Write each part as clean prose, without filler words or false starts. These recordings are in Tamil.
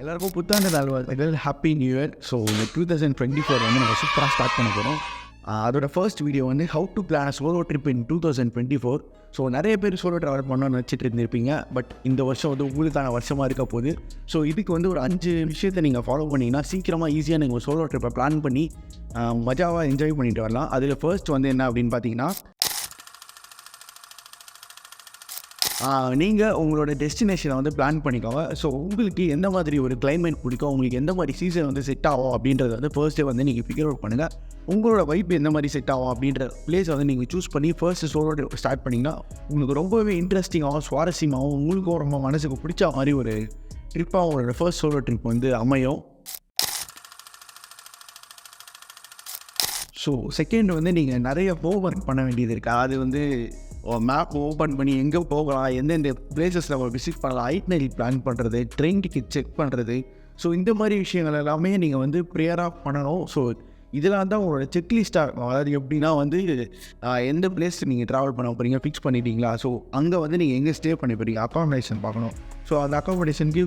எல்லாருக்கும் புத்தாண்டு நல்வாழ்த்துக்கள். Happy new year. ஸோ இந்த 2024 வந்து நம்ம சூப்பராக ஸ்டார்ட் பண்ண போகிறோம். அதோட ஃபர்ஸ்ட் வீடியோ வந்து how to plan solo trip in 2024. So நிறைய பேர் சோலோ ட்ராவல் பண்ணணும்னு நினச்சிட்டு இருந்திருப்பீங்க. பட் இந்த வருஷம் வந்து உங்களுக்கான வருஷமாக இருக்க போகுது. ஸோ இதுக்கு வந்து ஒரு 5 விஷயத்தை நீங்கள் ஃபாலோ பண்ணிங்கன்னா சீக்கிரமாக ஈஸியாக நீங்கள் சோலோ ட்ரிப்பை பிளான் பண்ணி மஜாவாக என்ஜாய் பண்ணிட்டு வரலாம். அதில் ஃபர்ஸ்ட் வந்து என்ன அப்படின்னு பார்த்தீங்கன்னா, நீங்கள் உங்களோட டெஸ்டினேஷனை வந்து பிளான் பண்ணிக்கோங்க. ஸோ உங்களுக்கு எந்த மாதிரி ஒரு கிளைமேட் பிடிக்கும், உங்களுக்கு எந்த மாதிரி சீசன் வந்து செட் ஆகும் அப்படின்றத வந்து ஃபர்ஸ்ட்டே வந்து நீங்கள் ஃபிகர் அவுட் பண்ணுங்கள். உங்களோட வைப் எந்த மாதிரி செட் ஆகும் அப்படின்ற பிளேஸ் வந்து நீங்கள் சூஸ் பண்ணி ஃபர்ஸ்ட் சோலோ ஸ்டார்ட் பண்ணிங்கன்னா உங்களுக்கு ரொம்பவே இன்ட்ரெஸ்டிங்காகவும் சுவாரஸ்யமாகவும் உங்களுக்கும் ரொம்ப மனசுக்கு பிடிச்ச மாதிரி ஒரு ட்ரிப்பாக உங்களோட ஃபர்ஸ்ட் சோலோ ட்ரிப் வந்து அமையும். ஸோ செகண்ட் வந்து நீங்கள் நிறைய ஹோம்ஒர்க் பண்ண வேண்டியது இருக்குது. அது வந்து மேப் ஓப்பன் பண்ணி எங்கே போகலாம், எந்தெந்த பிளேசஸில் நம்ம விசிட் பண்ணலாம், ஐட்னரி பிளான் பண்ணுறது, ட்ரெயின் டிக்கெட் செக் பண்ணுறது. ஸோ இந்த மாதிரி விஷயங்கள் எல்லாமே நீங்கள் வந்து ப்ரியராக பண்ணணும். ஸோ இதெல்லாம் தான் உங்களோட செக்லிஸ்ட்டாக இருக்கும். அதாவது எப்படின்னா வந்து எந்த பிளேஸ் நீங்கள் ட்ராவல் பண்ண போகிறீங்க ஃபிக்ஸ் பண்ணிட்டீங்களா, ஸோ அங்கே வந்து நீங்கள் எங்கே ஸ்டே பண்ணி போகிறீங்க, அக்காமடேஷன் பார்க்கணும். ஸோ அந்த அக்காமடேஷனுக்கு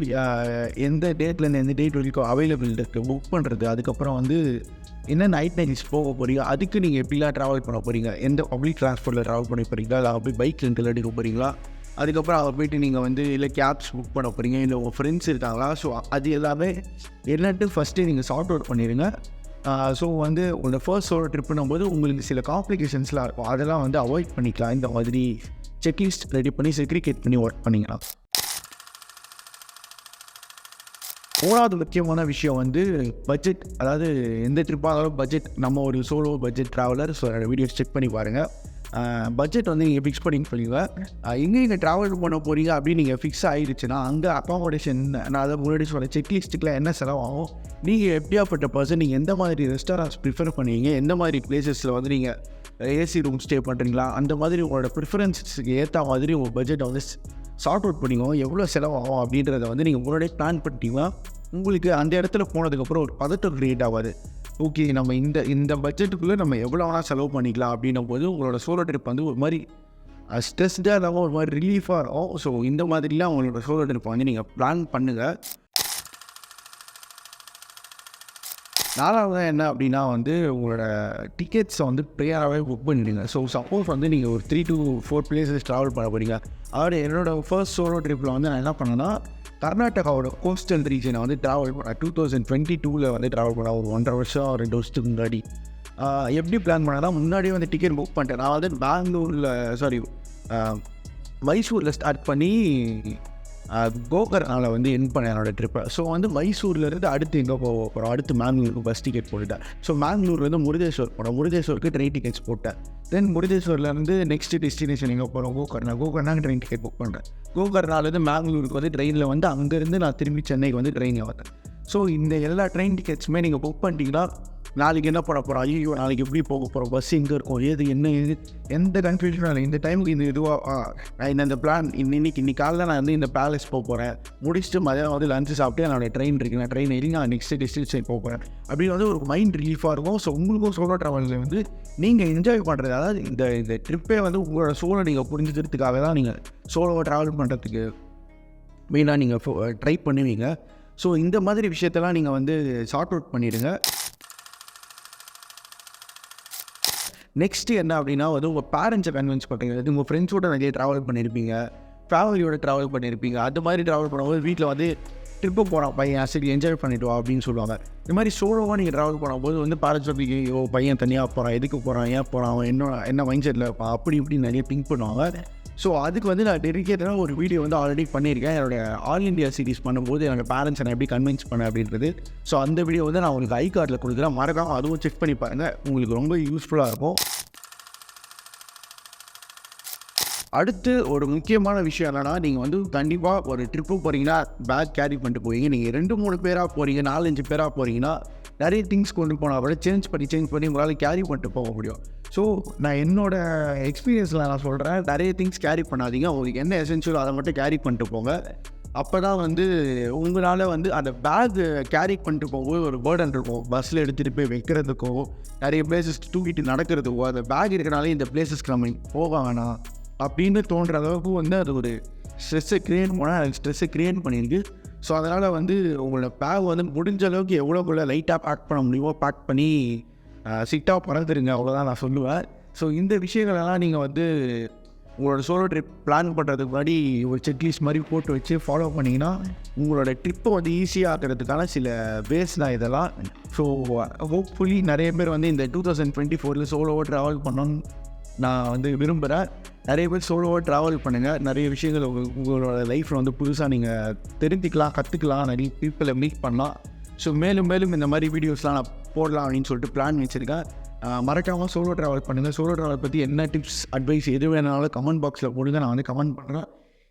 எந்த டேட்லேருந்து எந்த டேட் வரைக்கும் அவைலபிள் இருக்குது புக் பண்ணுறது. அதுக்கப்புறம் வந்து என்னென்ன ஐட்னரிஸ் போக போகிறீங்க, அதுக்கு நீங்கள் எப்படிலாம் ட்ராவல் பண்ண போகிறீங்க, எந்த பப்ளிக் ட்ரான்ஸ்போர்ட்டில் ட்ராவல் பண்ணி போகிறீங்களா, இல்லை போய் பைக் ரெண்டில் எடுக்க போகிறீங்களா, அதுக்கப்புறம் அதை போய்ட்டு நீங்கள் வந்து இல்லை கேப்ஸ் புக் பண்ண போகிறீங்க, இல்லை உங்கள் ஃப்ரெண்ட்ஸ் இருக்காங்களா. ஸோ அது எல்லாமே என்னட்டு ஃபஸ்ட்டு நீங்கள் சார்ட் அவுட் பண்ணிடுங்க. ஸோ வந்து உங்களோட ஃபர்ஸ்ட் சோலோ ட்ரிப்புன்னும் போது உங்களுக்கு சில காம்ப்ளிகேஷன்ஸ்லாம் இருக்கும், அதெல்லாம் வந்து அவாய்ட் பண்ணிக்கலாம். இந்த மாதிரி செக்லிஸ்ட் ரெடி பண்ணி செக்ரிகேட் பண்ணி ஒர்க் பண்ணிக்கலாம். மூணாவது முக்கியமான விஷயம் வந்து பட்ஜெட். அதாவது எந்த ட்ரிப்பாக இருந்தாலும் பட்ஜெட். நம்ம ஒரு சோலோ பட்ஜெட் ட்ராவலர். ஸோ என்னோடய வீடியோஸ் செக் பண்ணி பாருங்கள். பட்ஜெட் வந்து நீங்கள் ஃபிக்ஸ் பண்ணி சொல்லுங்க. எங்கே நீங்கள் ட்ராவல் பண்ண போகிறீங்க அப்படின்னு நீங்கள் ஃபிக்ஸ் ஆகிடுச்சுன்னா அங்கே அக்காமடேஷன், நான் அதை முன்னாடி சொல்ல செக்லிஸ்ட்டுக்குலாம் என்ன செலவாகும், நீங்கள் எப்படியாப்பட்ட பர்சன், நீங்கள் எந்த மாதிரி ரெஸ்டாரண்ட்ஸ் ப்ரிஃபர் பண்ணுவீங்க, எந்த மாதிரி பிளேசஸில் வந்து நீங்கள் ஏசி ரூம் ஸ்டே பண்ணுறீங்களா, அந்த மாதிரி உங்களோட ப்ரிஃபரன்ஸுக்கு ஏற்ற மாதிரி உங்கள் பட்ஜெட்டை வந்து சார்ட் அவுட் பண்ணிக்கோங்க. எவ்வளோ செலவாகும் அப்படின்றத வந்து நீங்கள் முன்னாடியே பிளான் பண்ணிட்டீங்கன்னா உங்களுக்கு அந்த இடத்துல போனதுக்கப்புறம் ஒரு பதட்டம் க்ரியேட் ஆகாது. ஓகே, நம்ம இந்த பட்ஜெட்டுக்குள்ளே நம்ம எவ்வளோ வேணால் செலவு பண்ணிக்கலாம் அப்படின்னும் போது உங்களோட சோலோ ட்ரிப் வந்து ஒரு மாதிரி ஸ்ட்ரெஸ்டாக இல்லாமல் ஒரு மாதிரி ரிலீஃபாக இருக்கும். ஸோ இந்த மாதிரிலாம் உங்களோட சோலோ ட்ரிப்பை வந்து நீங்கள் பிளான் பண்ணுங்கள். நாலாவது என்ன அப்படின்னா வந்து உங்களோட டிக்கெட்ஸை வந்து ப்ரியராகவே புக் பண்ணிவிடுங்க. ஸோ சப்போஸ் வந்து நீங்கள் ஒரு 3 to 4 பிளேசஸ் ட்ராவல் பண்ண போகிறீங்க. அதாவது என்னோடய ஃபர்ஸ்ட் சோலோ ட்ரிப்பில் வந்து நான் என்ன பண்ணேன்னா, கர்நாடகாவோட கோஸ்டல் ரீஜனை வந்து ட்ராவல் பண்ணேன். 2022 வந்து ட்ராவல் பண்ணேன். ஒரு 1.5 வருஷம் 2 வருஷத்துக்கு முன்னாடி. எப்படி பிளான் பண்ணேன்னா, முன்னாடியே வந்து டிக்கெட் புக் பண்ணிட்டேன். நான் வந்து மைசூரில் ஸ்டார்ட் பண்ணி கோகர்னால வந்து என் பண்ணேன் என்னோடய ட்ரிப்பை. ஸோ வந்து மைசூர்லேருந்து அடுத்து எங்கே போக போகிறோம், அடுத்து மேங்களூருக்கு பஸ் டிக்கெட் போட்டுட்டேன். ஸோ மேங்களூர்லேருந்து முருதேஸ்வர் போனோம். முருதேஸ்வருக்கு ட்ரெயின் டிக்கெட்ஸ் போட்டேன். தென் முருதேஸ்வர்லேருந்து நெக்ஸ்ட் டெஸ்டினேஷன் எங்கே போகிறோம், கோகர்னாக்கு ட்ரெயின் டிக்கெட் புக் பண்ணுறேன். கோகர்னாலேருந்து மேங்களூருக்கு வந்து ட்ரெயினில் வந்து அங்கேருந்து நான் திரும்பி சென்னைக்கு வந்து ட்ரெயினில் வந்தேன். ஸோ இந்த எல்லா ட்ரெயின் டிக்கெட்ஸுமே நீங்கள் புக் பண்ணிட்டீங்கன்னா நாளைக்கு என்ன பண்ண போகிறோம், ஐயோ நாளைக்கு எப்படி போக போகிறோம், பஸ் எங்கே இருக்கும், எந்த கன்ஃபியூஷனும் இல்லை. இந்த டைமுக்கு இந்த இதுவாக நான் இந்த பிளான் இன்னைக்கு காலையில் நான் வந்து இந்த பேலஸ் போக போகிறேன், முடிச்சுட்டு மதியம் வந்து லஞ்சு சாப்பிட்டு என்னோடய ட்ரெயின் இருக்குது, நான் ட்ரெயின் ஏறி நான் நெக்ஸ்ட் டெஸ்டினேஷன் போக போகிறேன் அப்படின்னு வந்து ஒரு மைண்ட் ரிலீஃபாக இருக்கும். ஸோ உங்களுக்கும் சோலோ ட்ராவலில் வந்து நீங்கள் என்ஜாய் பண்ணுறது, அதாவது இந்த ட்ரிப்பே வந்து உங்களோட சோலோ நீங்கள் புரிஞ்சுக்கிறதுக்காக தான் நீங்கள் சோலோவை ட்ராவல் பண்ணுறதுக்கு மெயினாக நீங்கள் ட்ரை பண்ணுவீங்க. ஸோ இந்த மாதிரி விஷயத்தெல்லாம் நீங்கள் வந்து சார்ட் அவுட் பண்ணிடுங்க. நெக்ஸ்ட்டு என்ன அப்படின்னா வந்து உங்கள் பேரண்ட்ஸை கன்வின்ஸ் பண்ணுறீங்க. அது உங்கள் ஃப்ரெண்ட்ஸோட நிறைய ட்ராவல் பண்ணியிருப்பீங்க, ஃபேமிலியோட ட்ராவல் பண்ணியிருப்பீங்க. அது மாதிரி ட்ராவல் பண்ணும்போது வீட்டில் வந்து ட்ரிப்பு போகிறான் பையன், சரி என்ஜாய் பண்ணிட்டு வா அப்படின்னு சொல்லுவாங்க. இந்த மாதிரி சோலோவாக நீங்கள் ட்ராவல் பண்ணும்போது வந்து பேரண்ட்ஸ் வந்து ஐயோ பையன் தனியாக போகிறான், எதுக்கு போகிறான், ஏன் போகிறான், அவன் என்ன மைண்ட் செட்டில் இருப்பான், அப்படி இப்படி நிறைய திங்க் பண்ணுவாங்க. ஸோ அதுக்கு வந்து நான் டெடிகேட்டடாக ஒரு வீடியோ வந்து ஆல்ரெடி பண்ணியிருக்கேன். என்னோடய ஆல் இண்டியா சீரிஸ் பண்ணும்போது என்னோடய பேரண்ட்ஸை நான் எப்படி கன்வின்ஸ் பண்ணேன் அப்படின்றது. ஸோ அந்த வீடியோ வந்து நான் உங்களுக்கு ஐ கார்டில் கொடுக்குறேன், மறக்காமல் அதுவும் செக் பண்ணி பாருங்கள், உங்களுக்கு ரொம்ப யூஸ்ஃபுல்லாக இருக்கும். அடுத்து ஒரு முக்கியமான விஷயம் என்னென்னா, நீங்கள் வந்து கண்டிப்பாக ஒரு ட்ரிப்பு போகிறீங்கன்னா பேக் கேரி பண்ணிட்டு போவீங்க. நீங்கள் 2-3 பேராக போகிறீங்க, 4-5 பேராக போகிறீங்கன்னா நிறைய திங்ஸ் கொண்டு போனால் கூட சேஞ்ச் பண்ணி உங்களால் கேரி பண்ணிட்டு போக முடியும். ஸோ நான் என்னோடய எக்ஸ்பீரியன்ஸில் நான் சொல்கிறேன், நிறைய திங்ஸ் கேரி பண்ணாதீங்க. உங்களுக்கு என்ன எசென்ஷியலோ அதை மட்டும் கேரி பண்ணிட்டு போங்க. அப்போ தான் வந்து உங்களால் வந்து அந்த பேக் கேரி பண்ணிட்டு போகும்போது ஒரு பேர்டன் இருக்கும். பஸ்ஸில் எடுத்துகிட்டு போய் வைக்கிறதுக்கோ, நிறைய பிளேசஸ் தூக்கிட்டு நடக்கிறதுக்கோ, அந்த பேக் இருக்கிறனாலே இந்த பிளேசஸ்க்கு நம்ம போக வேணாம் அப்படின்னு தோன்ற அளவுக்கு வந்து அது ஒரு ஸ்ட்ரெஸ்ஸை க்ரியேட் பண்ணியிருக்கு. ஸோ அதனால் வந்து உங்களோட பேக் வந்து முடிஞ்ச அளவுக்கு எவ்வளோக்குள்ள லைட்டாக பேக் பண்ண முடியுமோ பேக் பண்ணி சிட்டாக பறந்துருங்க, அவ்வளோதான் நான் சொல்லுவேன். ஸோ இந்த விஷயங்களெல்லாம் நீங்கள் வந்து உங்களோட சோலோ ட்ரிப் பிளான் பண்ணுறதுக்கு முன்னாடி ஒரு செக்லிஸ்ட் மாதிரி போட்டு வச்சு ஃபாலோ பண்ணிங்கன்னா உங்களோட ட்ரிப்பை வந்து ஈஸியாக ஆக்கிறதுக்கான சில வேஸ் தான் இதெல்லாம். ஸோ ஹோப்ஃபுல்லி நிறைய பேர் வந்து இந்த 2024 சோலோவாக ட்ராவல் பண்ணணும்னு நான் வந்து விரும்புகிறேன். நிறைய பேர் சோலோவாக ட்ராவல் பண்ணுங்கள். நிறைய விஷயங்கள் உங்களோட லைஃப்பில் வந்து புதுசாக நீங்கள் தெரிஞ்சுக்கலாம், கற்றுக்கலாம், நிறைய பீப்புளை மீட் பண்ணலாம். ஸோ மேலும் மேலும் இந்த மாதிரி வீடியோஸ்லாம் நான் போடலாம் அப்படின்னு சொல்லிட்டு பிளான் வச்சுருக்கேன். மறக்காமல் சோலோ ட்ராவல் பண்ணுங்கள். சோலோ ட்ராவல் பற்றி என்ன டிப்ஸ், அட்வைஸ் எது வேணாலும் கமெண்ட் பாக்ஸில் போடுங்க, நான் வந்து கமெண்ட் பண்ணுறேன்.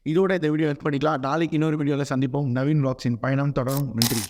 இதோட இந்த வீடியோ எட் பண்ணிக்கலாம். நாளைக்கு இன்னொரு வீடியோவில் சந்திப்போம். நவீன் வ்ளாக்ஸின் பயணம் தொடரும். நன்றி.